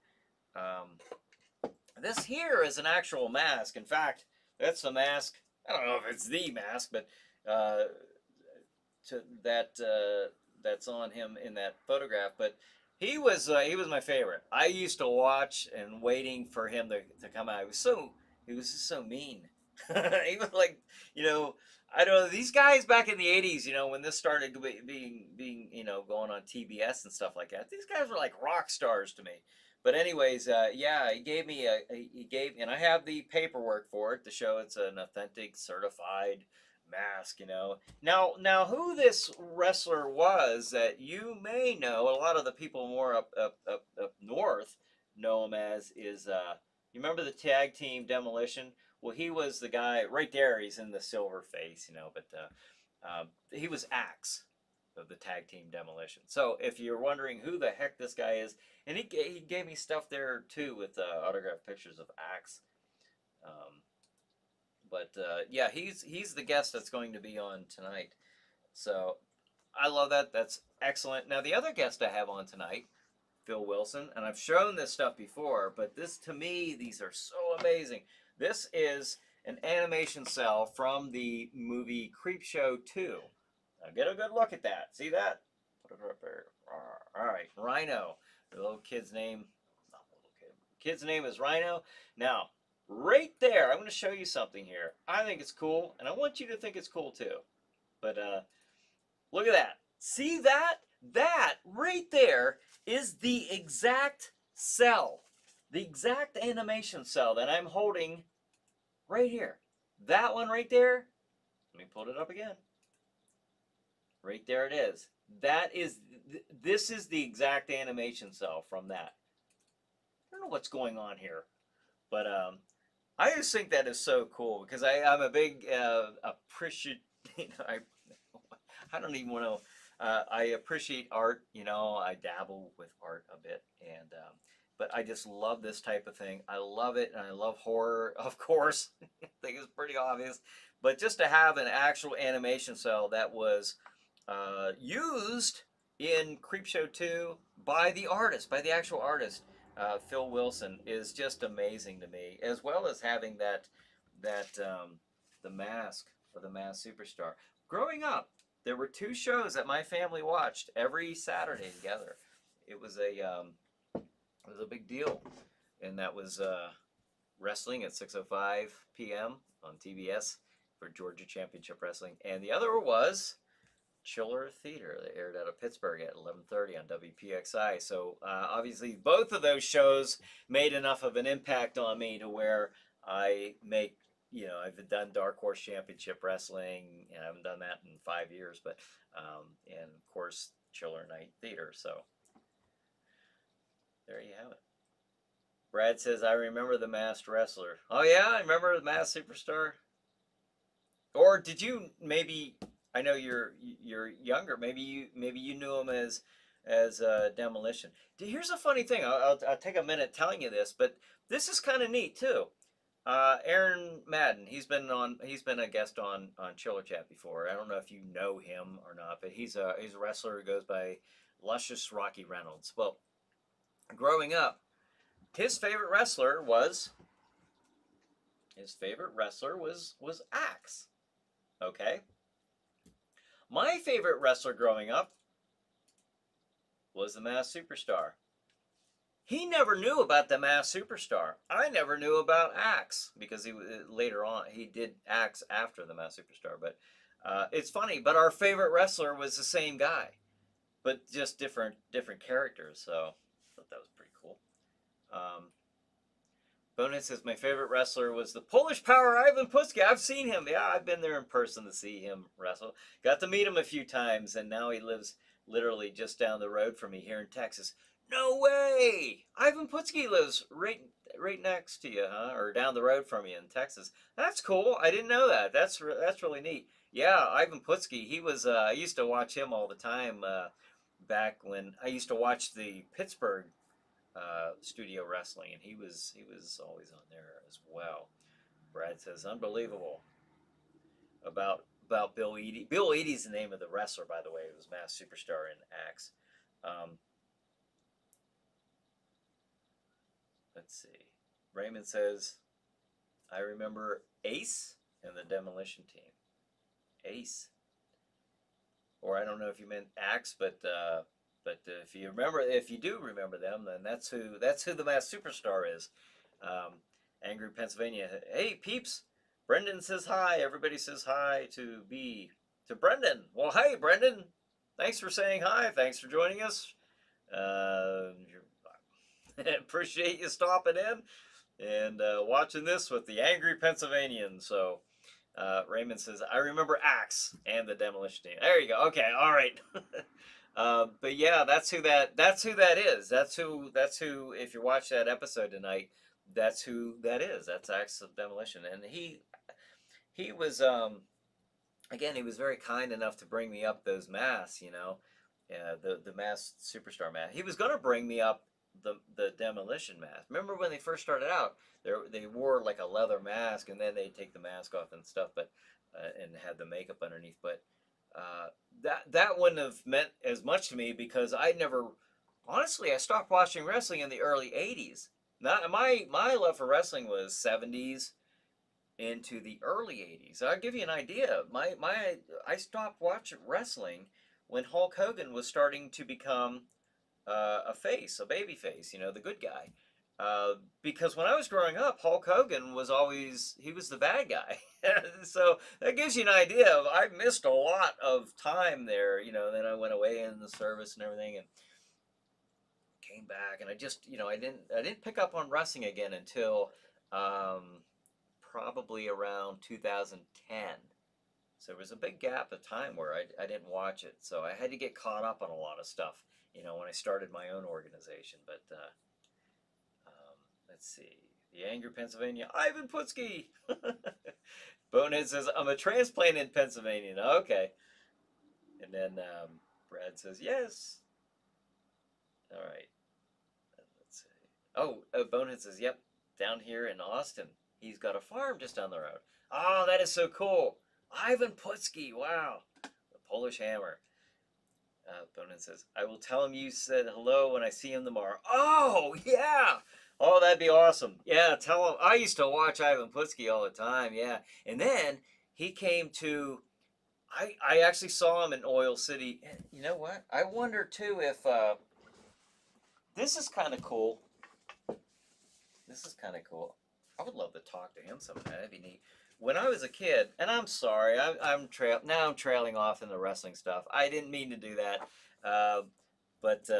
this here is an actual mask. In fact, that's the mask. I don't know if it's the mask, but that's on him in that photograph. But he was my favorite. I used to watch and waiting for him to come out. He was just so mean. He was like, I don't know, these guys back in the 80s, when this started being going on TBS and stuff like that. These guys were like rock stars to me. But anyways, yeah, and I have the paperwork for it to show it's an authentic, certified mask. Now, who this wrestler was that you may know, a lot of the people more up north know him as is. You remember the tag team Demolition? Well, he was the guy right there. He's in the silver face, but he was Axe of the tag team Demolition. So if you're wondering who the heck this guy is, and he gave me stuff there too with autographed pictures of Axe. Yeah, he's the guest that's going to be on tonight. So I love that. That's excellent. Now the other guest I have on tonight, Phil Wilson, and I've shown this stuff before, but this to me, these are so amazing. This is an animation cell from the movie Creepshow 2. Now get a good look at that. See that? Put it up there. All right, Rhino. The little kid's name. Not the little kid. Kid's name is Rhino. Now, right there, I'm going to show you something here. I think it's cool, and I want you to think it's cool too. But look at that. See that? That right there is the exact cell, the exact animation cell that I'm holding right here. That one right there. Let me pull it up again. Right there it is. This is the exact animation cell from that. I don't know what's going on here, but I just think that is so cool because I'm a big appreciate. I don't even want to. I appreciate art. I dabble with art a bit, but I just love this type of thing. I love it, and I love horror, of course. I think it's pretty obvious. But just to have an actual animation cell that was used in Creepshow 2 by the artist, by the actual artist, Phil Wilson, is just amazing to me. As well as having the mask of the Masked Superstar. Growing up, there were two shows that my family watched every Saturday together. It was a big deal, and that was wrestling at 6:05 p.m. on TBS for Georgia Championship Wrestling, and the other was Chiller Theater. They aired out of Pittsburgh at 11:30 on WPXI. So obviously, both of those shows made enough of an impact on me to where I've done Dark Horse Championship Wrestling, and I haven't done that in 5 years, but and of course Chiller Night Theater. So there you have it. Brad says, "I remember the Masked Wrestler." Oh yeah, I remember the Masked Superstar. Or did you maybe? I know you're younger. Maybe you knew him as Demolition. Here's a funny thing. I'll take a minute telling you this, but this is kind of neat too. Aaron Madden, he's been a guest on Chiller Chat before. I don't know if you know him or not, but he's a wrestler who goes by Luscious Rocky Reynolds. Well, growing up, his favorite wrestler was his favorite wrestler was Axe. Okay. My favorite wrestler growing up was the Masked Superstar. He never knew about the Masked Superstar. I never knew about Axe because he later on he did Axe after the Masked Superstar. But it's funny. But our favorite wrestler was the same guy, but just different characters. So I thought that was pretty cool. Bonus says my favorite wrestler was the Polish Power Ivan Putski. I've seen him. Yeah, I've been there in person to see him wrestle. Got to meet him a few times, and now he lives literally just down the road from me here in Texas. No way! Ivan Putski lives right next to you, huh? Or down the road from you in Texas. That's cool. I didn't know that. That's really neat. Yeah, Ivan Putski. He was. I used to watch him all the time back when I used to watch the Pittsburgh studio wrestling, and he was always on there as well. Brad says unbelievable about Bill Eadie. Bill Eadie's the name of the wrestler, by the way. It was Masked Superstar in Axe. Let's see. Raymond says, I remember Ace and the Demolition Team. Ace. Or I don't know if you meant Axe, but if you do remember them, then that's who the Masked Superstar is. Angry Pennsylvania. Hey peeps, Brendan says hi. Everybody says hi to Brendan. Well, hey Brendan, thanks for saying hi. Thanks for joining us. Appreciate you stopping in and watching this with the Angry Pennsylvanian. So Raymond says I remember Axe and the Demolition Team. There you go. Okay, all right. But yeah, that's who that is. That's who. If you watch that episode tonight, that's who that is. That's Axe of Demolition, and he was again, he was very kind enough to bring me up those masks. You know, the Masked Superstar mask. He was gonna bring me up the Demolition mask. Remember when they first started out? They wore like a leather mask, and then they take the mask off and stuff, but and had the makeup underneath, but. That wouldn't have meant as much to me because I stopped watching wrestling in the early 80s. My love for wrestling was 70s into the early 80s. I'll give you an idea. I stopped watching wrestling when Hulk Hogan was starting to become a baby face, the good guy. Because when I was growing up, Hulk Hogan was the bad guy. So that gives you an idea of I missed a lot of time there, then I went away in the service and everything and came back, and I just, I didn't pick up on wrestling again until probably around 2010. So there was a big gap of time where I didn't watch it. So I had to get caught up on a lot of stuff, when I started my own organization. But let's see. The Angry Pennsylvania. Ivan Putski! Bonehead says, I'm a transplant in Pennsylvania. Okay. And then Brad says, yes. All right. Let's see. Oh, Bonehead says, yep, down here in Austin. He's got a farm just down the road. Oh, that is so cool. Ivan Putski. Wow. The Polish Hammer. Bonehead says, I will tell him you said hello when I see him tomorrow. Oh, yeah. Oh, that'd be awesome. Yeah, tell him. I used to watch Ivan Putski all the time, yeah. And then he came to, I actually saw him in Oil City. And you know what? I wonder, too, if, this is kind of cool. This is kind of cool. I would love to talk to him sometime. That'd be neat. When I was a kid, and I'm sorry, I'm trailing off in the wrestling stuff. I didn't mean to do that. But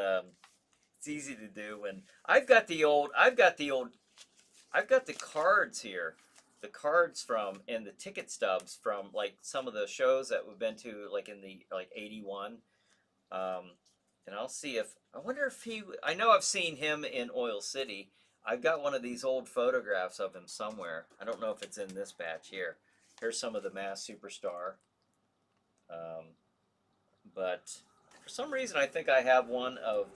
it's easy to do when I've got the cards here, the cards from and the ticket stubs from like some of the shows that we've been to, like in the like 81. And I'll see if I wonder if I know I've seen him in Oil City. I've got one of these old photographs of him somewhere. I don't know if it's in this batch here. Here's some of the Masked Superstar. But for some reason, I think I have one of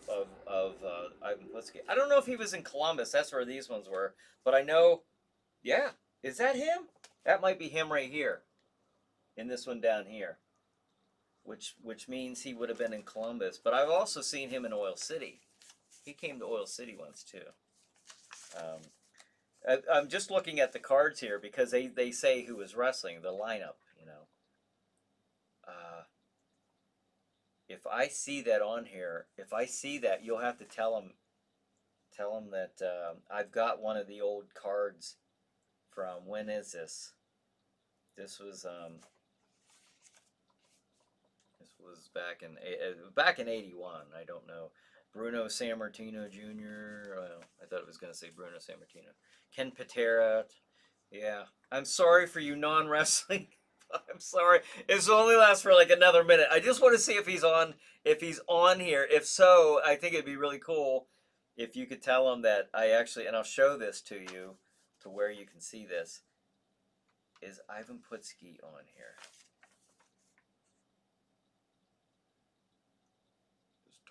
Ivan Putski. I don't know if he was in Columbus. That's where these ones were. But I know, yeah. Is that him? That might be him right here. In this one down here. Which means he would have been in Columbus. But I've also seen him in Oil City. He came to Oil City once, too. I'm just looking at the cards here because they say who was wrestling, the lineup, you know. Uh, if I see that on here, if I see that, you'll have to tell them that I've got one of the old cards from, when is this? This was back in '81. I don't know. Bruno Sammartino Jr. Well, I thought it was going to say Bruno Sammartino. Ken Patera. Yeah. I'm sorry for you non-wrestling. I'm sorry. This will only last for like another minute. I just want to see if he's on here. If so, I think it'd be really cool if you could tell him that I actually, and I'll show this to you to where you can see this. Is Ivan Putski on here?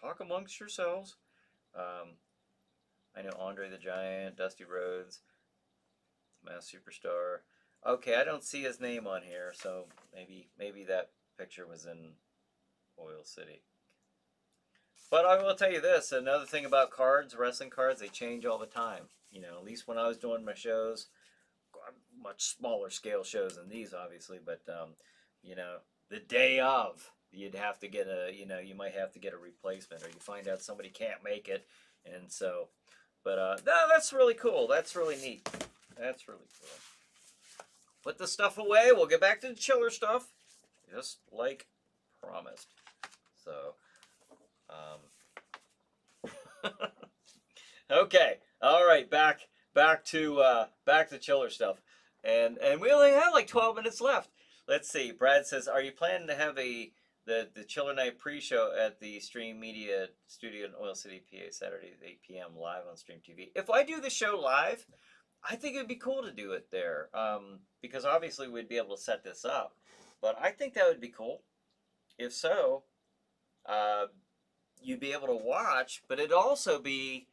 Talk amongst yourselves. I know Andre the Giant, Dusty Rhodes, Mass Superstar. Okay, I don't see his name on here, so maybe that picture was in Oil City. But I will tell you this: another thing about cards, wrestling cards, they change all the time. You know, at least when I was doing my shows, much smaller scale shows than these, obviously. But you know, the day of, you'd have to get you might have to get a replacement, or you find out somebody can't make it, and so. But no, that's really cool. That's really neat. That's really cool. Put the stuff away. We'll get back to the chiller stuff, just like promised. So, okay, all right, back to chiller stuff, and we only have like 12 minutes left. Let's see. Brad says, "Are you planning to have the Chiller Night pre-show at the Stream Media Studio in Oil City, PA, Saturday at 8 p.m. live on Stream TV?" If I do the show live, I think it'd be cool to do it there, because obviously we'd be able to set this up. But I think that would be cool. If so, you'd be able to watch, but it'd also be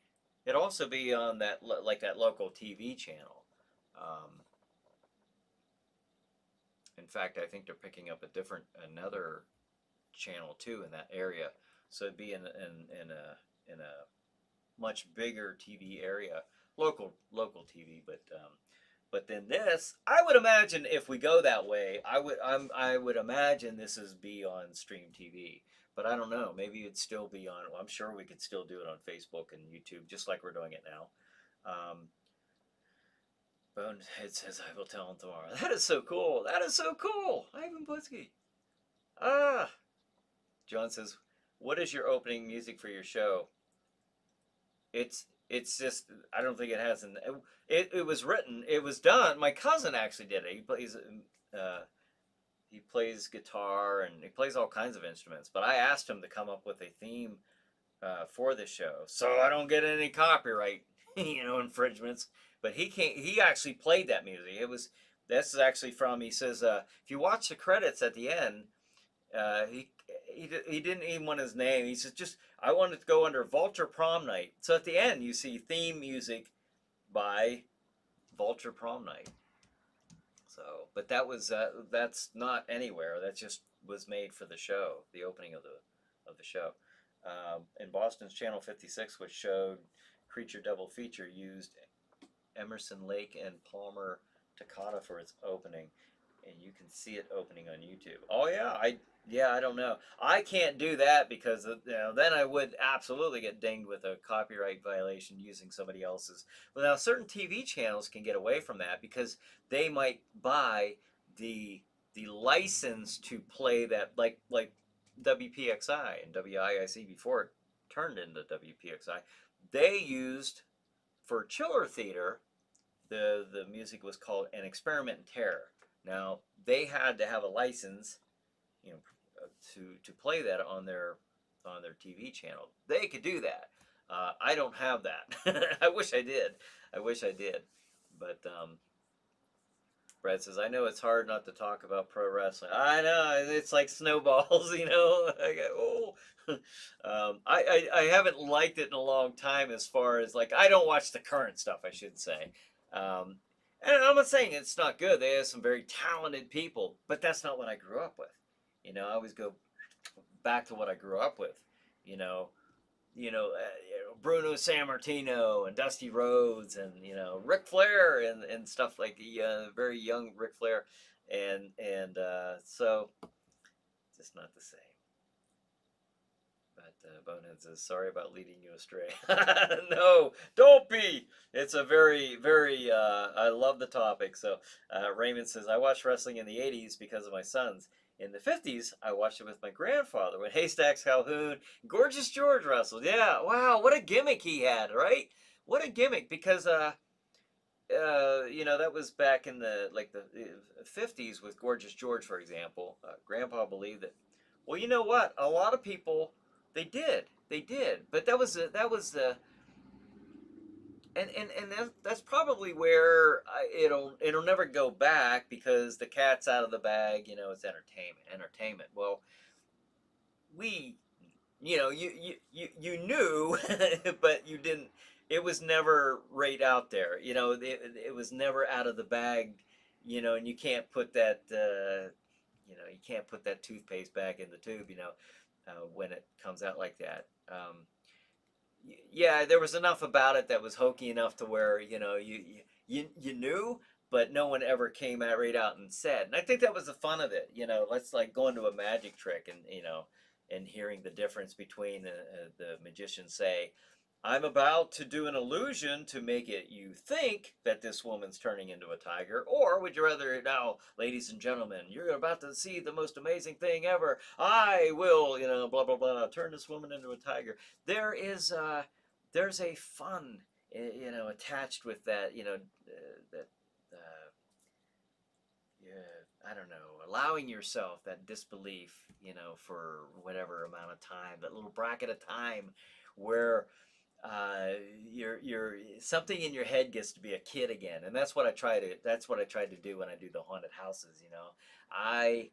on that that local TV channel. In fact, I think they're picking up another channel too in that area, so it'd be in a much bigger TV area, local TV. But then this, I would imagine if we go that way, I would imagine this is be on Stream TV. But I don't know. Maybe it'd still be on. Well, I'm sure we could still do it on Facebook and YouTube, just like we're doing it now. Bonehead says, "I will tell him tomorrow." That is so cool. That is so cool. Ivan Putski. Ah. John says, "What is your opening music for your show?" It's just, I don't think it has it was written, it was done. My cousin actually did it. He plays guitar and he plays all kinds of instruments. But I asked him to come up with a theme for the show, so I don't get any copyright infringements. But he actually played that music. This is actually from, he says, if you watch the credits at the end, he didn't even want his name. He said, just, I wanted to go under Vulture Prom Night. So at the end, you see theme music by Vulture Prom Night. So, but that's not anywhere. That just was made for the show, the opening of the show. In Boston's Channel 56, which showed Creature Double Feature, used Emerson, Lake, and Palmer Toccata for its opening, and you can see it opening on YouTube. Oh yeah, I don't know. I can't do that because then I would absolutely get dinged with a copyright violation using somebody else's. Well, now certain TV channels can get away from that because they might buy the license to play that, like WPXI and WIIC before it turned into WPXI. They used, for Chiller Theater, the music was called An Experiment in Terror. Now they had to have a license, to play that on their TV channel. They could do that. I don't have that. I wish I did. But Brad says, "I know it's hard not to talk about pro wrestling." I know, it's like snowballs, I go, oh. I haven't liked it in a long time, as far as, like, I don't watch the current stuff, I should say. And I'm not saying it's not good. They have some very talented people, but that's not what I grew up with. I always go back to what I grew up with. Bruno Sammartino and Dusty Rhodes and Ric Flair and stuff like the very young Ric Flair, and so just not the same. But Bonehead says, sorry about leading you astray. No, don't be. It's a very, very, I love the topic. So Raymond says, I watched wrestling in the 80s because of my sons. In the 50s, I watched it with my grandfather when Haystacks Calhoun, Gorgeous George wrestled. Yeah, wow, what a gimmick he had, right? What a gimmick, because that was back in the 50s with Gorgeous George, for example. Grandpa believed that. Well, you know what? A lot of people they did, but that's probably where it'll never go back because the cat's out of the bag. It's entertainment. Well, we you knew, but you didn't. It was never right out there. It was never out of the bag. And you can't put that. You can't put that toothpaste back in the tube. When it comes out like that. Yeah, there was enough about it that was hokey enough to where you knew, but no one ever came out right out and said. And I think that was the fun of it. Let's like go into a magic trick and hearing the difference between the magician say, I'm about to do an illusion to make it you think that this woman's turning into a tiger, or would you rather, now, ladies and gentlemen, you're about to see the most amazing thing ever. I will, blah blah blah, turn this woman into a tiger. There's a fun, attached with that, that. Yeah, I don't know, allowing yourself that disbelief, for whatever amount of time, that little bracket of time where you're something in your head gets to be a kid again, and that's what I try to do when I do the haunted houses. I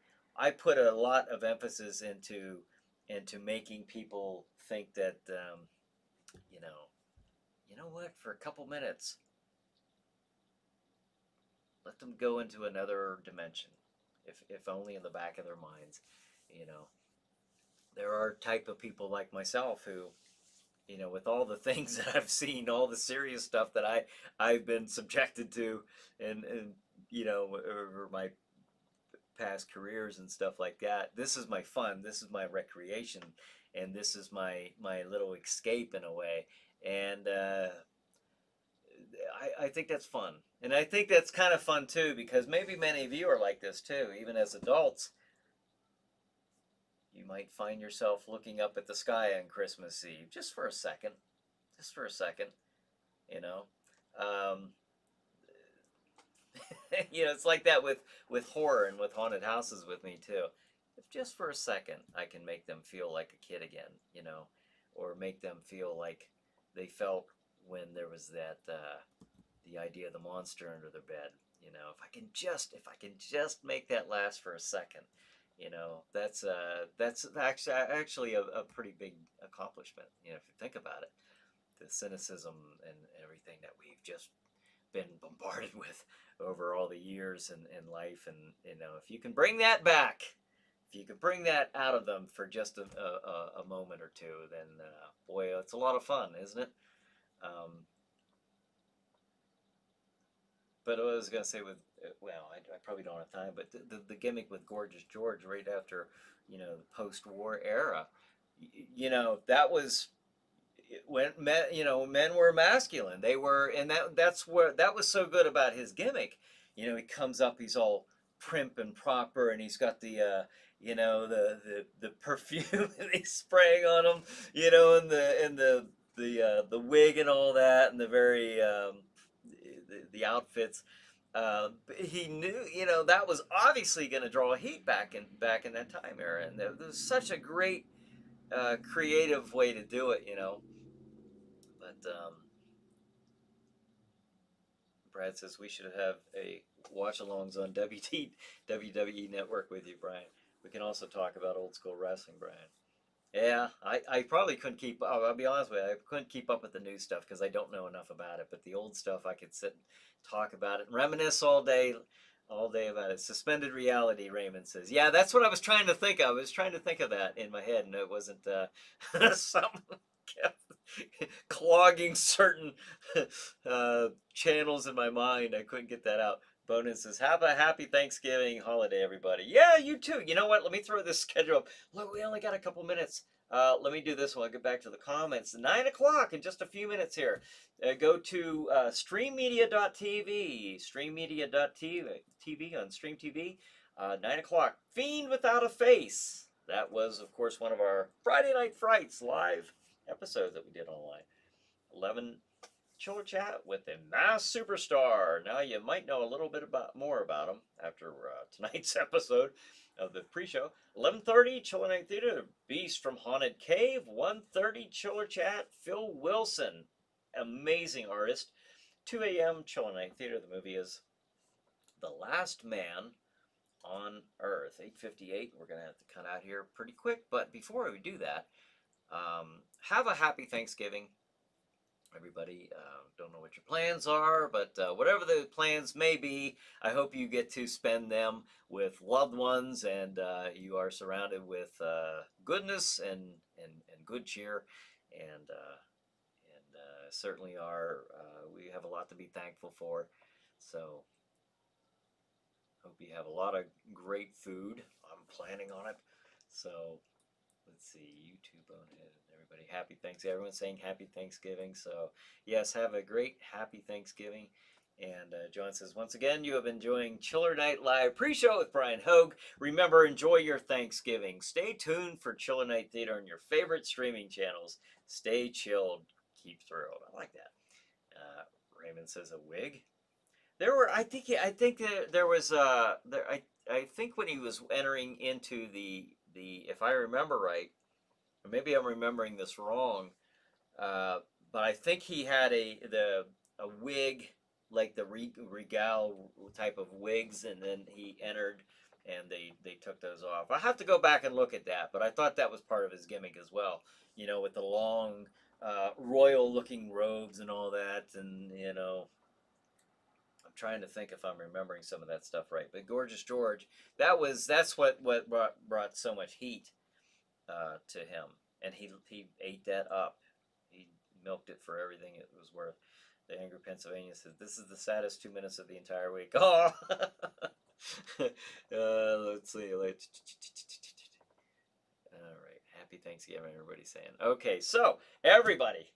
put a lot of emphasis into making people think that you know what, for a couple minutes, let them go into another dimension, if only in the back of their minds. There are type of people like myself who, with all the things that I've seen, all the serious stuff that I've been subjected to, and over my past careers and stuff like that. This is my fun. This is my recreation, and this is my little escape in a way. And I think that's fun, and I think that's kind of fun too, because maybe many of you are like this too, even as adults. You might find yourself looking up at the sky on Christmas Eve just for a second. Just for a second, you know. Um, it's like that with horror and with haunted houses with me too. If just for a second I can make them feel like a kid again, or make them feel like they felt when there was that the idea of the monster under their bed. If I can just make that last for a second, that's actually a pretty big accomplishment. If you think about it, the cynicism and everything that we've just been bombarded with over all the years in life, and if you can bring that back, if you can bring that out of them for just a moment or two, then boy, it's a lot of fun, isn't it? But what I was going to say with, well, I probably don't have time, but the gimmick with Gorgeous George right after, the post-war era, that was when men were masculine. They were, and that's where that was so good about his gimmick. He comes up, he's all primp and proper, and he's got the the perfume that he's spraying on him, and the wig and all that, and the very the outfits. He knew, that was obviously going to draw heat back in that time era, and there was such a great creative way to do it, But Brad says we should have a watch-alongs on WWE Network with you, Brian. We can also talk about old school wrestling, Brian. Yeah, I probably couldn't keep. I'll be honest with you, I couldn't keep up with the new stuff because I don't know enough about it. But the old stuff, I could sit and talk about it and reminisce all day about it. Suspended reality, Raymond says. Yeah, that's what I was trying to think of. I was trying to think of that in my head, and it wasn't something kept clogging certain channels in my mind. I couldn't get that out. Bonus says, have a happy Thanksgiving holiday, everybody. Yeah, you too. You know what? Let me throw this schedule up. Look, we only got a couple minutes. Let me do this while I get back to the comments. 9 o'clock in just a few minutes here. Go to streammedia.tv, streammedia.tv on Stream TV. 9 o'clock, Fiend Without a Face. That was, of course, one of our Friday Night Frights live episodes that we did online. 11, Chiller Chat with a mass superstar. Now you might know a little bit more about him after tonight's episode of the pre-show. 11:30, Chiller Night Theater, Beast from Haunted Cave. 1:30, Chiller Chat, Phil Wilson, amazing artist. 2 a.m., Chiller Night Theater. The movie is The Last Man on Earth. 8:58. We're gonna have to cut out here pretty quick, but before we do that, have a happy Thanksgiving, everybody. Don't know what your plans are, but whatever the plans may be, I hope you get to spend them with loved ones, and you are surrounded with goodness and good cheer, and certainly are. We have a lot to be thankful for. So hope you have a lot of great food. I'm planning on it. So let's see, YouTube Bonehead, everybody, happy Thanksgiving. Everyone's saying happy Thanksgiving. So yes, have a great happy Thanksgiving. And John says, once again, you have been enjoying Chiller Night Live pre-show with Brian Hogue. Remember, enjoy your Thanksgiving. Stay tuned for Chiller Night Theater on your favorite streaming channels. Stay chilled, keep thrilled. I like that. Raymond says, a wig. There were, I think there was, I think when he was entering into the, if I remember right, or maybe I'm remembering this wrong, but I think he had a wig, like the Regal type of wigs, and then he entered, and they took those off. I have to go back and look at that, but I thought that was part of his gimmick as well. You know, with the long, royal-looking robes and all that, and you know. I'm trying to think if I'm remembering some of that stuff right. But Gorgeous George, that's what brought so much heat to him, and he ate that up. He milked it for everything it was worth. The Angry Pennsylvania says, "This is the saddest 2 minutes of the entire week." Oh, let's see. All right, happy Thanksgiving, everybody's saying. Okay, so everybody,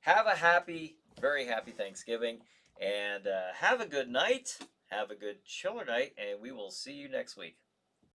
have a happy, very happy Thanksgiving. And have a good night. Have a good chiller night. And we will see you next week.